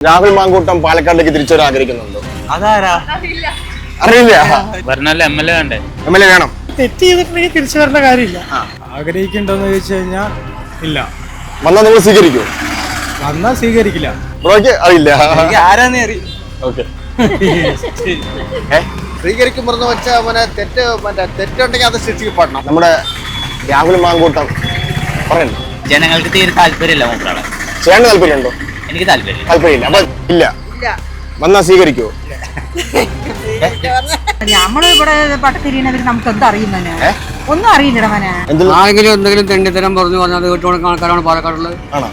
രാഹുൽ മാങ്കൂട്ടം പാലക്കാടിലേക്ക് തിരിച്ചു വരാൻ ആഗ്രഹിക്കുന്നുണ്ടോ? അതാരാ അറിയില്ല. എംഎൽഎ വേണം. തെറ്റ് ചെയ്തിട്ടുണ്ടെങ്കിൽ തിരിച്ചു വരേണ്ട കാര്യമില്ല. ആഗ്രഹിക്കണ്ടോന്ന് ചോദിച്ചു കഴിഞ്ഞാൽ ഇല്ല. വന്നാൽ നിങ്ങൾ സ്വീകരിക്കൂ? വന്നാൽ സ്വീകരിക്കില്ല. ബ്രോയ്ക്ക് അറിയില്ല. ആരാന്ന് അറിയും. ഓക്കെ. സ്വീകരിക്കും പറഞ്ഞു വെച്ചാൽ തെറ്റുണ്ടെങ്കിൽ അത് ശിക്ഷിക്കപ്പെടണം. നമ്മുടെ രാഹുൽ മാങ്കൂട്ടം പറയണ്ട. ജനങ്ങൾക്ക് തീരെ താല്പര്യമില്ല മൂപ്പറാളെ. ചേട്ടന് താല്പര്യമുണ്ടോ? എനിക്ക് താല്പര്യമില്ല. അപ്പൊ ഇല്ല. വന്നാ സ്വീകരിക്കൂ? നമ്മളിവിടെ പട്ടത്തിരിയണവര് നമുക്ക് എന്താ അറിയുന്നതിന് ഒന്നും അറിയില്ലട മനെ. ആരെങ്കിലും എന്തെങ്കിലും തെണ്ടിത്തരം പറഞ്ഞു പറഞ്ഞാൽ കേട്ടോണ ആൾക്കാരാണ് പാലക്കാടുള്ളത്. ആണോ?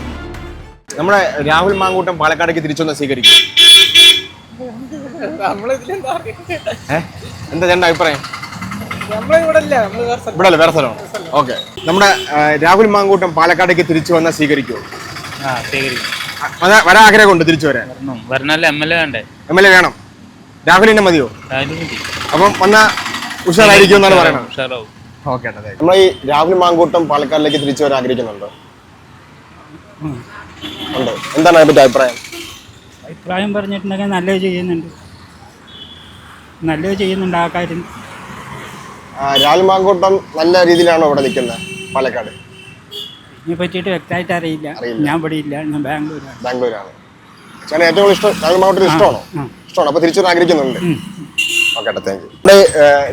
നമ്മുടെ രാഹുൽ മാങ്കൂട്ടം പാലക്കാടേക്ക് തിരിച്ചു വന്നാൽ സ്വീകരിക്കും? എന്താ ചേട്ടൻ്റെ അഭിപ്രായം? ഇവിടെ അല്ല, വേറെ സ്ഥലമാണ്. ഓക്കെ. നമ്മുടെ രാഹുൽ മാങ്കൂട്ടം പാലക്കാടേക്ക് തിരിച്ചു വന്നാൽ സ്വീകരിക്കുമോ? വരാൻ ആഗ്രഹമുണ്ട് തിരിച്ചു വരാൻ? എംഎൽഎ വേണം. രാഹുലിനെ മതിയോ? അപ്പം വന്ന ഉഷാറായിരിക്കും എന്നാണ് പറയുന്നത്. ഓക്കെ. നമ്മൾ ഈ രാഹുൽ മാങ്കൂട്ടം പാലക്കാടിലേക്ക് തിരിച്ചു വരാൻ ആഗ്രഹിക്കുന്നുണ്ടോ? ഉണ്ട്. എന്താണ് അതിന്റെ അഭിപ്രായം? അഭിപ്രായം പറഞ്ഞിട്ടുണ്ടെങ്കിൽ നല്ലത് ചെയ്യുന്നുണ്ട് ആ കാര്യം. രാഹുൽ മാങ്കൂട്ടം നല്ല രീതിയിലാണോ ഇവിടെ നിൽക്കുന്നത് പാലക്കാട്? ഇതിനെ പറ്റിയിട്ട് വ്യക്തമായിട്ട് അറിയില്ല. ഞാൻ ഇവിടെ ഇല്ല, ഞാൻ ബാംഗ്ലൂരാണ്. ചേട്ടൻ ഏറ്റവും ഇഷ്ടം രാഹുൽ മാങ്കൂട്ടം ഇഷ്ടമാണോ? ഇഷ്ടമാണ്. അപ്പൊ തിരിച്ചു വരാൻ ആഗ്രഹിക്കുന്നുണ്ട്. Okay, thank you. ഇവിടെ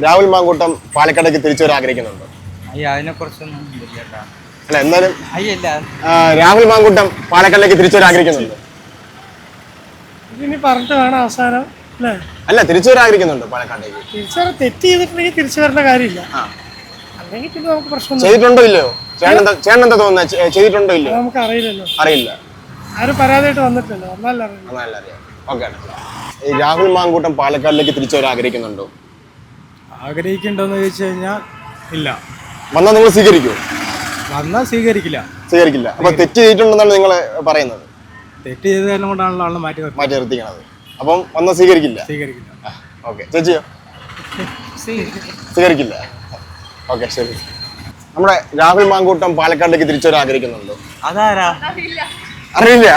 രാഹുൽ മാങ്കൂട്ടം പാലക്കാടേക്ക് തിരിച്ചു വരാൻ ആഗ്രഹിക്കുന്നുണ്ടോ? അതിനെ കുറിച്ചൊന്നും അല്ല, എന്നാലും രാഹുൽ മാങ്കൂട്ടം പാലക്കാടിലേക്ക് തിരിച്ചു വരാൻ ആഗ്രഹിക്കുന്നുണ്ട്. ഇതിനി പറഞ്ഞിട്ട് വേണം അവസാനം അല്ലേ? അല്ല, തിരിച്ചു വരാൻ ആഗ്രഹിക്കുന്നുണ്ട് പാലക്കാടേക്ക്. തെറ്റ് ചെയ്തിട്ടുണ്ടെങ്കിൽ തിരിച്ചു വരേണ്ട കാര്യമില്ല. അല്ലെങ്കിൽ പിന്നെ നമുക്ക് പ്രശ്നം ചെയ്തിട്ടുണ്ടോ ഇല്ലയോ? ചേട്ടൻ എന്താ തോന്നുന്നത്? ചെയ്തിട്ടുണ്ടോ ഇല്ലയോ? നമുക്ക് അറിയില്ലല്ലോ. അറിയില്ല. ആരും പരാതിയായിട്ട് വന്നിട്ടില്ല. വന്നാലേ അറിയാം. ഓക്കെ. ഈ രാഹുൽ മാങ്കൂട്ടം പാലക്കാടിലേക്ക് തിരിച്ചു വരാൻ ആഗ്രഹിക്കുന്നുണ്ടോ? ആഗ്രഹിക്കണ്ടോന്ന് ചോദിച്ചു കഴിഞ്ഞാൽ ഇല്ല. വന്നാൽ നിങ്ങൾ സ്വീകരിക്കുമോ? വന്നാൽ സ്വീകരിക്കില്ല. അപ്പൊ തെറ്റ് ചെയ്തിട്ടുണ്ടെന്നാണ് നിങ്ങൾ പറയുന്നത്? തെറ്റ് ചെയ്ത് കാരണം കൊണ്ടാണല്ലോ ആളെ മാറ്റി നിർത്തിക്കണത്. അപ്പം വന്നാൽ സ്വീകരിക്കില്ല. ഓക്കെ. ചേച്ചിയോ? സ്വീകരിക്കില്ല. ഓക്കെ, ശരി. നമ്മുടെ രാഹുൽ മാങ്കൂട്ടം പാലക്കാടിലേക്ക് തിരിച്ചു വരാൻ ആഗ്രഹിക്കുന്നുണ്ടോ? അതാരാ അറിയില്ല.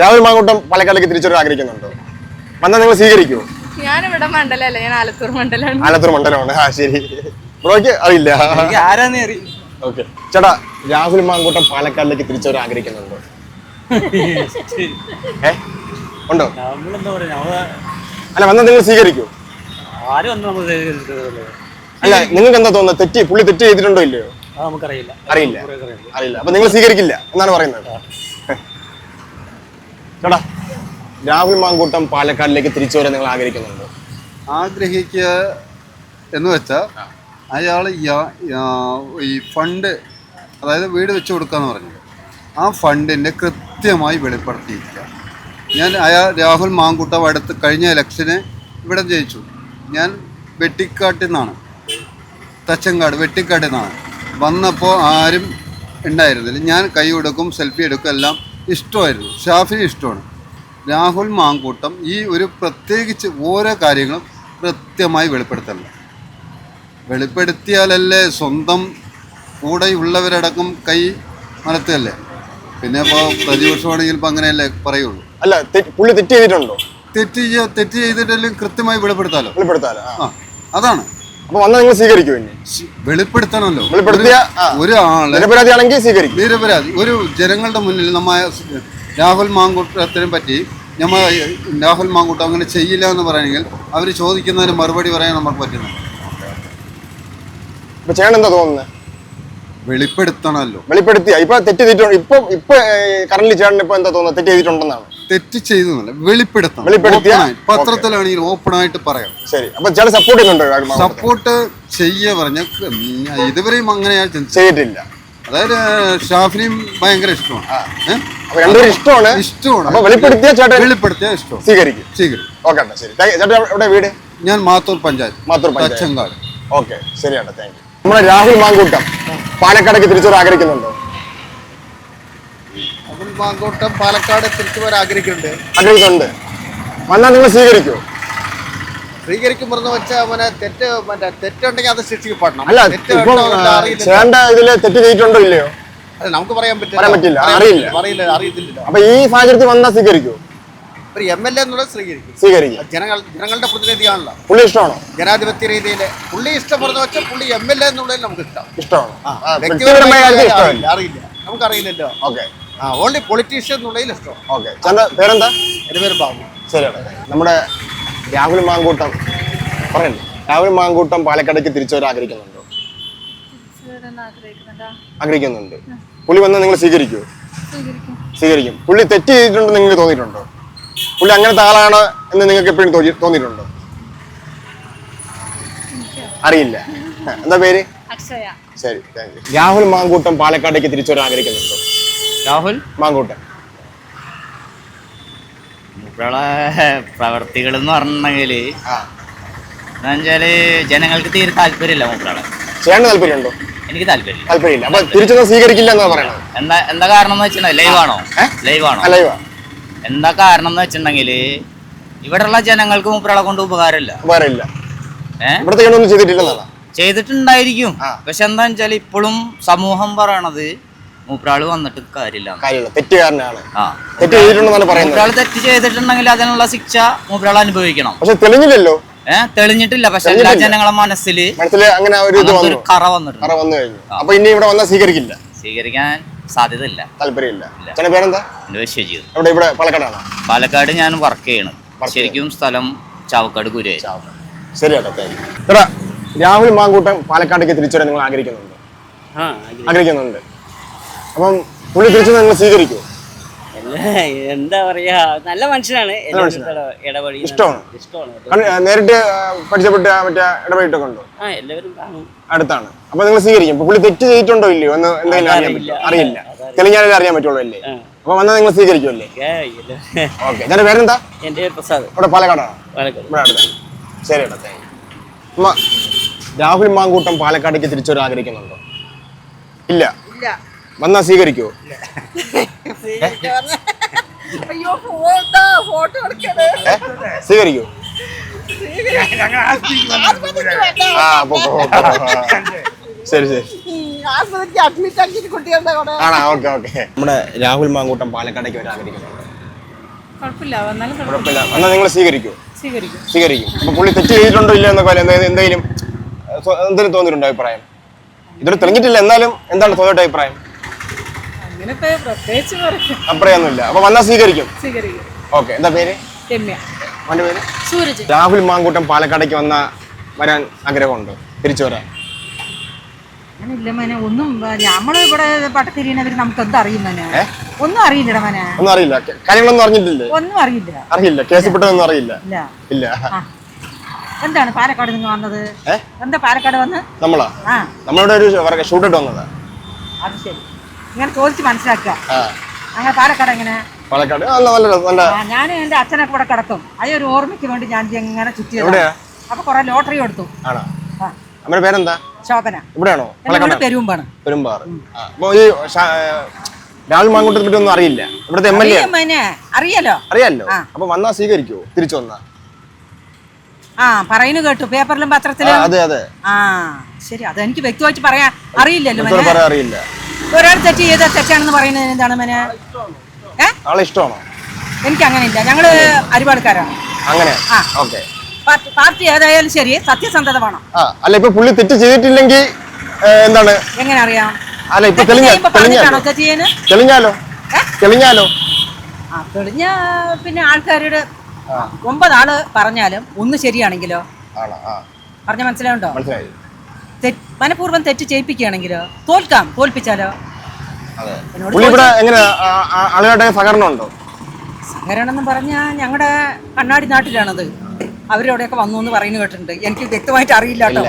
രാഹുൽ മാങ്കൂട്ടം പാലക്കാടിലേക്ക് തിരിച്ചു വരാൻ ആഗ്രഹിക്കുന്നുണ്ടോ? വന്നാൽ നിങ്ങൾ സ്വീകരിക്കുമോ? ഞാനിവിടെ മണ്ഡലല്ലേ, ഞാൻ ആലത്തൂർ മണ്ഡലമാണ്. ആലത്തൂർ മണ്ഡലമാണ്. ശരി. ബ്രോയ്ക്ക് അറിയില്ല. ആരാന്ന് അറിയും. ഓക്കെ. ചേട്ടാ, രാഹുൽ മാങ്കൂട്ടം പാലക്കാടിലേക്ക് തിരിച്ചു വരാൻ ആഗ്രഹിക്കുന്നുണ്ടോ? ഉണ്ടോ? അല്ല, വന്നാൽ നിങ്ങൾ സ്വീകരിക്കൂ? അല്ല, നിങ്ങൾക്ക് എന്താ തോന്നുന്നത്? പുള്ളി തെറ്റ് ചെയ്തിട്ടുണ്ടോ ഇല്ലയോ? അറിയില്ല. അപ്പൊ നിങ്ങൾ സ്വീകരിക്കില്ല എന്നാണ് പറയുന്നത്. ചേട്ടാ, രാഹുൽ മാങ്കൂട്ടം പാലക്കാടിലേക്ക് തിരിച്ചു വരാൻ നിങ്ങൾ ആഗ്രഹിക്കുന്നുണ്ടോ? ആഗ്രഹിക്കുക എന്ന് വെച്ചാൽ അയാൾ ഈ ഫണ്ട്, അതായത് വീട് വെച്ച് കൊടുക്കാന്ന് പറഞ്ഞത്, ആ ഫണ്ടിൻ്റെ കൃത്യമായി വെളിപ്പെടുത്തിയിരിക്കുക. രാഹുൽ മാങ്കൂട്ടം കഴിഞ്ഞ ഇലക്ഷന് ഇവിടെ ജയിച്ചു. ഞാൻ വെട്ടിക്കാട്ടിൽ നിന്നാണ്, തച്ചങ്കാട് വെട്ടിക്കാട്ടിൽ നിന്നാണ്. വന്നപ്പോൾ ആരും ഉണ്ടായിരുന്നില്ല. ഞാൻ കൈ കൊടുക്കും, സെൽഫി എടുക്കും, എല്ലാം ഇഷ്ടമായിരുന്നു. ഷാഫിന് ഇഷ്ടമാണ്. രാഹുൽ മാങ്കൂട്ടം ഈ ഒരു പ്രത്യേകിച്ച് ഓരോ കാര്യങ്ങളും കൃത്യമായി വെളിപ്പെടുത്തിയാലല്ലേ സ്വന്തം കൂടെയുള്ളവരടക്കം കൈ മലത്തല്ലേ. പിന്നെ ഇപ്പോൾ പ്രതിപക്ഷമാണെങ്കിൽ ഇപ്പം അങ്ങനെയല്ലേ പറയുള്ളൂ. അല്ല, പുള്ളി തെറ്റ് ചെയ്തിട്ടുണ്ടോ? തെറ്റ് ചെയ്തിട്ടെല്ലാം കൃത്യമായി വെളിപ്പെടുത്താലോ. അതാണ്. അപ്പൊ വന്നാൽ നിങ്ങൾ സ്വീകരിക്കും? വെളിപ്പെടുത്തണമല്ലോ. ഒരാള് നിരപരാധിയാണെങ്കിൽ സ്വീകരിക്കും. നിരപരാധി ഒരു ജനങ്ങളുടെ മുന്നിൽ രാഹുൽ മാങ്കൂട്ടത്തിനെ പറ്റി രാഹുൽ മാങ്കൂട്ടം അങ്ങനെ ചെയ്യില്ല എന്ന് പറയണമെങ്കിൽ അവർ ചോദിക്കുന്നതിന് മറുപടി പറയാൻ നമുക്ക് പറ്റുന്നു. ചേട്ടൻ എന്താ തോന്നുന്നത്? വെളിപ്പെടുത്തണമല്ലോ. വെളിപ്പെടുത്തിയ ഇപ്പൊ തെറ്റ് ചെയ്തിട്ടുണ്ട്. ഇപ്പൊ കറന്റ് ചേട്ടൻ ഇപ്പൊ എന്താ തോന്നുന്നത്? തെറ്റ് ചെയ്തിട്ടുണ്ടെന്നാണ്? തെറ്റ് ചെയ്തെന്നല്ല, വെളിപ്പെടുത്തണം. പത്രത്തിലാണെങ്കിൽ ഓപ്പൺ ആയിട്ട് പറയാം. ശരി. അപ്പൊ ചേട്ടൻ സപ്പോർട്ട് ചെയ്യുന്നുണ്ടോ? സപ്പോർട്ട് പറഞ്ഞ ഇതുവരെയും അങ്ങനെ ചെയ്തിട്ടില്ല. അതായത് ഷാഫിനെയും ഭയങ്കര ഇഷ്ടമാണ്. ഇഷ്ടമാണ്. വെളിപ്പെടുത്തിയ ഇഷ്ടം സ്വീകരിക്കും. ഓക്കെ, ശരി. ചേട്ടാ, എവിടെ വീട്? ഞാൻ മാത്തൂർ പഞ്ചായത്ത്, തച്ചങ്കാട്. ഓക്കെ, ശരിയാണ്. Thank you. നമ്മുടെ രാഹുൽ മാങ്കൂട്ടം പാലക്കാടേക്ക് തിരിച്ചു വരാൻ ആഗ്രഹിക്കുന്നുണ്ടോ? രാഹുൽ മാങ്കൂട്ടം പാലക്കാട് തിരിച്ചു വരാൻ ആഗ്രഹിക്കുന്നുണ്ട്. വന്നാൽ നിങ്ങൾ സ്വീകരിക്കുമോ? സ്വീകരിക്കും പറഞ്ഞു വെച്ചാൽ തെറ്റുണ്ടെങ്കിൽ അത് ശിക്ഷിക്കപ്പെടണം. അല്ല, ചേട്ടൻ ഇതില് തെറ്റ് ചെയ്തിട്ടുണ്ടോ ഇല്ലയോ? അത് നമുക്ക് പറയാൻ പറയാൻ പറ്റില്ല, അറിയില്ല. അറിയത്തില്ല. അപ്പൊ ഈ സാഹചര്യത്തിൽ വന്നാൽ സ്വീകരിക്കൂ? ഒരു MLA എന്നുള്ളത് സ്വീകരിക്കും. ജനങ്ങളുടെ പ്രതിനിധിയാണല്ലോ. പുള്ളി ഇഷ്ടമാണോ? ജനാധിപത്യ രീതിയിൽ പുള്ളി ഇഷ്ടപ്പെടുന്ന വെച്ചാൽ പുള്ളി MLA എന്നുള്ളതിൽ നമുക്ക് ഇഷ്ടമാണ്. വ്യക്തിപരമായ അറിയില്ല, നമുക്കറിയില്ലല്ലോ. ഓക്കെ, ഓൺലി പൊളിറ്റീഷ്യൻ എന്നുള്ളതിൽ ഇഷ്ടമാണ്. ഓക്കെ. പേരെന്താ? എൻ്റെ പേര് ബാബു. ശരിയാണ്. നമ്മുടെ രാഹുൽ മാങ്കൂട്ടം പറയണ്ടേ, രാഹുൽ മാങ്കൂട്ടം പാലക്കാടേക്ക് തിരിച്ചു വരാൻ ആഗ്രഹിക്കുന്നുണ്ടോ? ആഗ്രഹിക്കുന്നുണ്ട്. പുള്ളി വന്നാൽ നിങ്ങൾ സ്വീകരിക്കുമോ? സ്വീകരിക്കും. പുള്ളി തെറ്റ് ചെയ്തിട്ടുണ്ടെന്ന് നിങ്ങൾക്ക് തോന്നിയിട്ടുണ്ടോ? പുള്ളി അങ്ങനത്തെ ആളാണ് എന്ന് നിങ്ങൾക്ക് എപ്പോഴും തോന്നിയിട്ടുണ്ടോ? അറിയില്ല. എന്താ പേര്? ശരി, താങ്ക് യു. രാഹുൽ മാങ്കൂട്ടം പാലക്കാടേക്ക് തിരിച്ചു വരാൻ ആഗ്രഹിക്കുന്നുണ്ടോ? രാഹുൽ മാങ്കൂട്ടം പ്രവർത്തികൾ എന്ന് പറഞ്ഞെങ്കിൽ എന്നുവെച്ചാല് ജനങ്ങൾക്ക് തീരെ താല്പര്യമില്ല മൂപ്പരാളെ. ചെയ്യാൻ താല്പര്യമുണ്ടോ? എനിക്ക് താല്പര്യമില്ല. അപ്പൊ തിരിച്ചൊന്നും സ്വീകരിക്കില്ല എന്നാ പറയുന്നത്. എന്താ കാരണം എന്ന് വെച്ചിട്ടുണ്ടെങ്കിൽ ലൈവാണോ എന്താ കാരണം എന്ന് വെച്ചിട്ടുണ്ടെങ്കിൽ ഇവിടെയുള്ള ജനങ്ങൾക്ക് മൂപ്പരാളെ കൊണ്ട് ഉപകാരമില്ല. ചെയ്തിട്ടുണ്ടായിരിക്കും. പക്ഷെ എന്താ വെച്ചാൽ ഇപ്പോഴും സമൂഹം പറയണത് മൂപ്പരാള് വന്നിട്ട് കാര്യമില്ല, തെറ്റുകാരനാണ്. മൂപ്പരാള് തെറ്റ് ചെയ്തിട്ടുണ്ടെങ്കിൽ അതിനുള്ള ശിക്ഷ മൂപ്പരാൾ അനുഭവിക്കണം. പക്ഷെ തെളിഞ്ഞില്ലല്ലോ. തെളിഞ്ഞിട്ടില്ല. പക്ഷെ എല്ലാ ജനങ്ങളെ മനസ്സിൽ അങ്ങനെ ഒരു കറ വന്നിട്ടുണ്ട്. അപ്പൊ ഇനി ഇവിടെ വന്നാൽ സ്വീകരിക്കില്ല, സ്വീകരിക്കാൻ സാധ്യതയില്ല, താല്പര്യമില്ല. പേരെന്താ? എന്റെ ശരിയത്. ഇവിടെ പാലക്കാടാണ്? പാലക്കാട് ഞാൻ വർക്ക് ചെയ്യണം. ശരിക്കും സ്ഥലം ചാവക്കാട് കുരിയായി. ശരിയാട്ടോ. രാഹുൽ മാങ്കൂട്ടം പാലക്കാടേക്ക് തിരിച്ചു വരാൻ നിങ്ങൾ ആഗ്രഹിക്കുന്നുണ്ട്? ആഗ്രഹിക്കുന്നുണ്ട്. അപ്പം പുള്ളി തിരിച്ചു നിങ്ങൾ സ്വീകരിക്കുമോ? എന്താ പറയാ, നല്ല മനുഷ്യനാണ്. ഇഷ്ടമാണ്. നേരിട്ട് പരിചയപ്പെട്ട് മറ്റേ ഇടപെട്ടൊക്കെ ഉണ്ടോ? എല്ലാവരും അടുത്താണ്. അപ്പൊ നിങ്ങൾ സ്വീകരിക്കും. പുള്ളി തെറ്റ് ചെയ്തിട്ടുണ്ടോ ഇല്ലയോ എന്ന് എന്തെങ്കിലും അറിയില്ല. തെളിഞ്ഞാലേ അറിയാൻ പറ്റുള്ളൂ അല്ലേ? അപ്പൊ വന്നാൽ നിങ്ങൾ സ്വീകരിക്കുമല്ലേ? ഓക്കെ. ഞാൻ പേരെന്താ? എന്റെ പേര് പ്രസാദ്. ഇവിടെ പാലക്കാടാണ്? ഇവിടെ അടുത്താണ്. ശരി കേട്ടോ. അമ്മ, രാഹുൽ മാങ്കൂട്ടം പാലക്കാടേക്ക് തിരിച്ചു വരാൻ ആഗ്രഹിക്കുന്നുണ്ടോ? ഇല്ല. വന്നാ സ്വീകരിക്കുമോ? സ്വീകരിക്കൂ. ശരി ശരി. ആണോ? Okay okay. നമ്മുടെ രാഹുൽ മാങ്കൂട്ടം പാലക്കാടേക്ക് വരാൻ ആഗ്രഹിക്കുന്നുണ്ടോ? കുഴപ്പമില്ല. വന്നാൽ നിങ്ങൾ സ്വീകരിക്കുമോ? സ്വീകരിക്കും. അപ്പൊ പുള്ളി തെറ്റ് ചെയ്തിട്ടുണ്ടോ ഇല്ല എന്നൊക്കെ എന്തെങ്കിലും തോന്നിയിട്ടുണ്ടോ അഭിപ്രായം? ഇതൊരു തെളിഞ്ഞിട്ടില്ല, എന്നാലും എന്താണ് തോന്നിയിട്ട് അഭിപ്രായം? അഭിപ്രായമൊന്നുമില്ല. അപ്പൊ വന്നാൽ സ്വീകരിക്കും. ഓക്കെ. എന്താ പേര്? അവന്റെ പേര് സൂരജ്. രാഹുൽ മാങ്കൂട്ടം പാലക്കാടേക്ക് വരാൻ ആഗ്രഹമുണ്ടോ? തിരിച്ചു വരാൻ? ഇല്ല മോനെ, ഒന്നും നമ്മള് ഇവിടെ പട്ടത്തിരിയണവര് നമുക്ക് എന്താ അറിയുന്നേ? ഒന്നും അറിയില്ലടാ മോനെ. ഒന്നും അറിയില്ല. കാര്യങ്ങളൊന്നും അറിഞ്ഞിട്ടില്ലേ? ഒന്നും അറിയില്ല. കേസപ്പെട്ടതൊന്നും അറിയില്ല. ഇല്ല. എന്താണ് പാലക്കാട് നിങ്ങൾ വന്നത്? എന്താ പാലക്കാട് വന്ന്? നമ്മളിവിടെ ഒരു ഷൂട്ടിട്ട് വന്നതാ. അത് ശരി. ഇങ്ങനെ ചോദിച്ച് മനസ്സിലാക്കുക. അങ്ങനെ പാലക്കാട് എങ്ങനെ? പാലക്കാട് ഞാൻ എന്റെ അച്ഛനൊക്കെ ഇവിടെ കിടക്കും. അതൊരു ഓർമ്മയ്ക്ക് വേണ്ടി ഞാൻ ഇങ്ങനെ ചുറ്റിയത്. അപ്പൊ കുറെ ലോട്ടറി എടുത്തു. അമ്മയുടെ പേരെന്താ? ശോഭന. ഇവിടെയാണോ? പെരുമ്പാണ്. അപ്പൊ ഈ രാഹുൽ മാങ്കൂട്ടത്തെ പറ്റി ഒന്നും അറിയില്ല. ഇവിടുത്തെ MLA അറിയാലോ. അപ്പൊ വന്നാ സ്വീകരിക്കുവോ? തിരിച്ചു വന്നാ? പറയുന്നു കേട്ടു പേപ്പറിലും പത്രത്തിലും. അതെ. ശരി. അതെനിക്ക് വ്യക്തമായിട്ട് പറയാൻ അറിയില്ലല്ലോ. അറിയില്ല. ഒരാൾ തെറ്റ് ചെയ്ത തെറ്റാണെന്ന് പറയുന്നത് എന്താണ് മോനെ? ആളെ ഇഷ്ടമാണോ? എനിക്ക് അങ്ങനെ ഇല്ല. ഞങ്ങള് അരിപാടുകാരാണ്. അങ്ങനെ? ഓക്കെ. പാർട്ടി ഏതായാലും ശരി, സത്യസന്ധത വേണം. അല്ല, ഇപ്പൊ പുള്ളി തെറ്റ് ചെയ്തിട്ടില്ലെങ്കിൽ എന്താണ്? എങ്ങനെ അറിയാം? അല്ല, ഇപ്പൊ തെളിഞ്ഞാലോ? തെളിഞ്ഞ പിന്നെ ആൾക്കാരുടെ 9 ആള് പറഞ്ഞാലും ഒന്ന് ശരിയാണെങ്കിലോ? പറഞ്ഞ മനസ്സിലാവുണ്ടോ? മനഃപൂർവ്വം തെറ്റ് ചെയ്യിപ്പിക്കുകയാണെങ്കിലോ? തോൽപ്പിച്ചാലോ? സഹകരണം ഉണ്ടോ? സഹകരണം എന്ന് പറഞ്ഞാൽ ഞങ്ങളുടെ കണ്ണാടി നാട്ടിലാണത്. അവരോടെയൊക്കെ വന്നു എന്ന് പറയുന്നു കേട്ടിട്ടുണ്ട്. എനിക്ക് വ്യക്തമായിട്ട് അറിയില്ല കേട്ടോ.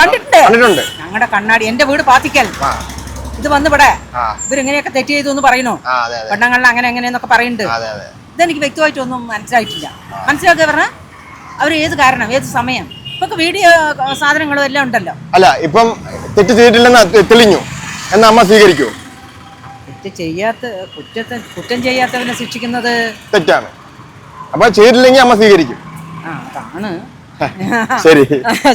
കണ്ടിട്ടുണ്ട്. ഞങ്ങളുടെ കണ്ണാടി, എന്റെ വീട് പാത്തിക്കൽ. ഇത് വന്നിവിടെ ഇവരിങ്ങനെയൊക്കെ തെറ്റ് ചെയ്തു എന്ന് പറയുന്നു. പെണ്ണുങ്ങളിൽ അങ്ങനെ എങ്ങനെയെന്നൊക്കെ പറയുന്നുണ്ട്. ഇതെനിക്ക് വ്യക്തമായിട്ടൊന്നും മനസ്സിലായിട്ടില്ല. മനസ്സിലാക്കുക പറഞ്ഞാൽ അവർ ഏത് കാരണം, ഏത് സമയം, ഇപ്പൊ വീഡിയോ സാധനങ്ങളും എല്ലാം ഉണ്ടല്ലോ. അല്ല, ഇപ്പം തെറ്റ് ചെയ്തിട്ടില്ലെന്ന് തെളിഞ്ഞു എന്നാ അമ്മ സ്വീകരിക്കുമോ? കുറ്റം ചെയ്യാത്തവനെ ശിക്ഷിക്കുന്നത് തെറ്റാണ്. അപ്പൊ ചെയ്തിട്ടില്ലെങ്കിൽ അമ്മ സ്വീകരിക്കും. അതാണ്. ശരി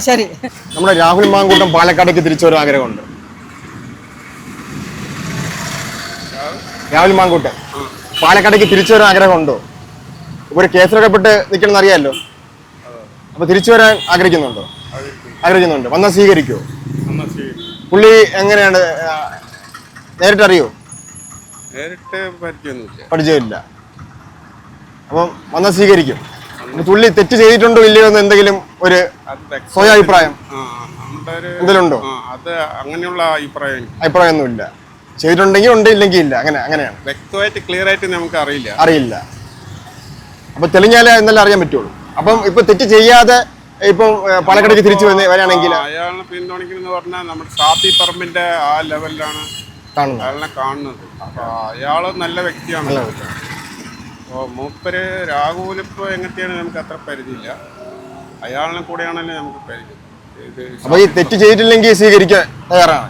ശരി. നമ്മുടെ രാഹുൽ മാങ്കൂട്ടം പാലക്കാടേക്ക് തിരിച്ചു വരാൻ ആഗ്രഹമുണ്ട്? രാഹുൽ മാങ്കൂട്ടം പാലക്കാടേക്ക് തിരിച്ചു വരാൻ ആഗ്രഹമുണ്ടോ? ഒരു കേസിലൊക്കെ പെട്ട് നിൽക്കണം അറിയാമല്ലോ. അപ്പൊ തിരിച്ചു വരാൻ ആഗ്രഹിക്കുന്നുണ്ടോ? ആഗ്രഹിക്കുന്നുണ്ട്. വന്നാൽ സ്വീകരിക്കുമോ? പുള്ളി എങ്ങനെയാണ്, നേരിട്ട് അറിയോ? നേരിട്ട് പരിചയമില്ല. അപ്പം വന്നാൽ സ്വീകരിക്കും. പുള്ളി തെറ്റ് ചെയ്തിട്ടുണ്ടോ ഇല്ലയോ എന്ന് എന്തെങ്കിലും ഒരു സ്വയം അഭിപ്രായം എന്തെങ്കിലും ഉണ്ടോ? അത് അങ്ങനെയുള്ള അഭിപ്രായമൊന്നുമില്ല. ചെയ്തിട്ടുണ്ടെങ്കിൽ ഉണ്ട്, ഇല്ലെങ്കിൽ ഇല്ല. അങ്ങനെയാണ്. വ്യക്തമായിട്ട് ക്ലിയർ ആയിട്ട് നമുക്ക് അറിയില്ല. അപ്പൊ തെളിഞ്ഞാലേ എന്നാലും അറിയാൻ പറ്റുള്ളൂ. അപ്പം ഇപ്പൊ തെറ്റ് ചെയ്യാതെ ഇപ്പം പാലക്കാടേക്ക് തിരിച്ചു വരികയാണെങ്കിൽ അയാളെ പിന്തുണയ്ക്കുന്ന പറഞ്ഞാൽ നമ്മുടെ ഷാഫി പറമ്പിന്റെ ആ ലെവലിലാണ് അയാളെ കാണുന്നത്. അപ്പൊ അയാള് നല്ല വ്യക്തിയാണ്. അപ്പോൾ മൂപ്പര് രാഹുലിപ്പോ എങ്ങനെയാണ് നമുക്ക് അത്ര പരിചയമില്ല. അയാളിനെ കൂടെയാണല്ലോ നമുക്ക് പരിചയം. അപ്പൊ ഈ തെറ്റ് ചെയ്തിട്ടില്ലെങ്കിൽ സ്വീകരിക്കാൻ തയ്യാറാണ്.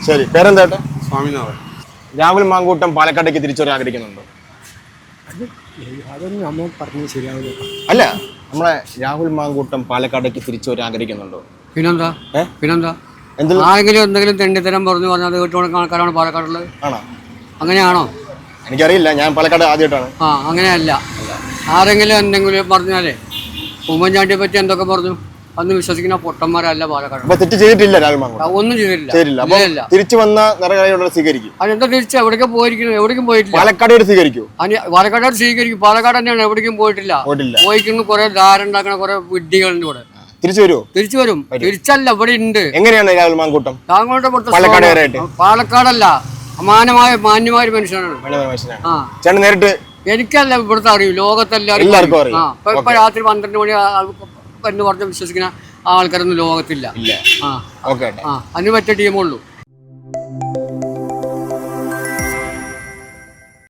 ശരി, പേരെന്താ? സ്വാമിനാഥൻ. രാഹുൽ മാങ്കൂട്ടം പാലക്കാടേക്ക് തിരിച്ചു വരാൻ ആഗ്രഹിക്കുന്നുണ്ടോ? അതൊന്നും നമ്മൾ പറഞ്ഞ് ശരിയാവില്ല. അല്ല, നമ്മളെ രാഹുൽ മാങ്കൂട്ടം പാലക്കാടേക്ക് തിരിച്ചു വരാൻ ആഗ്രഹിക്കുന്നുണ്ടോ? പിന്നെന്താ ആരെങ്കിലും എന്തെങ്കിലും തെണ്ടിത്തരം പറഞ്ഞു പറഞ്ഞാൽ അത് കേട്ടുകൊടുക്കുന്ന ആൾക്കാരാണ് പാലക്കാടുള്ളത്. ആണോ? അങ്ങനെയാണോ? എനിക്കറിയില്ല, ഞാൻ പാലക്കാട് ആദ്യമായിട്ടാണ്. അങ്ങനെയല്ല. ആരെങ്കിലും എന്തെങ്കിലും പറഞ്ഞാലേ ഉമ്മൻചാണ്ടിയെ പറ്റി എന്തൊക്കെ പറഞ്ഞു അന്ന് വിശ്വസിക്കുന്ന പൊട്ടന്മാരല്ല പാലക്കാട്. തെറ്റ് ചെയ്തിട്ടില്ല രാഹുൽ മാങ്കൂട്ടം? ഒന്നും ചെയ്തിട്ടില്ല. തിരിച്ചു വന്ന നിറകടയോടെ സ്വീകരിക്കും. അതെന്താ തിരിച്ച് എവിടേക്കും പോയിരിക്കുന്നു? എവിടേക്കും പോയിട്ടില്ല. പാലക്കാട് സ്വീകരിക്കും. പാലക്കാട് സ്വീകരിക്കും. പാലക്കാട് തന്നെയാണ്, എവിടേക്കും പോയിട്ടില്ല. പോയിക്കുന്ന കുറെ ധാരണ ഉണ്ടാക്കുന്ന കുറെ വിഡ്ഢികളുണ്ട് ഇവിടെ. തിരിച്ചു വരുമോ? തിരിച്ചു വരും. തിരിച്ചല്ല, ഇവിടെ ഉണ്ട്. എങ്ങനെയാണ് രാഹുൽ മാങ്കൂട്ടം? പാലക്കാടല്ല, മാന്യമായ ഒരു മനുഷ്യനാണ്. ചേട്ടൻ നേരിട്ട്? എനിക്കല്ല, ഇവിടുത്തെ അറിയും, ലോകത്തെല്ലാവർക്കും അറിയും. ഇപ്പൊ രാത്രി 12 മണി എന്ന് പറഞ്ഞ് വിശ്വസിക്കുന്ന ആൾക്കാരൊന്നും ലോകത്തില്ല. അതിന് പറ്റിയ ടീമുള്ളൂ.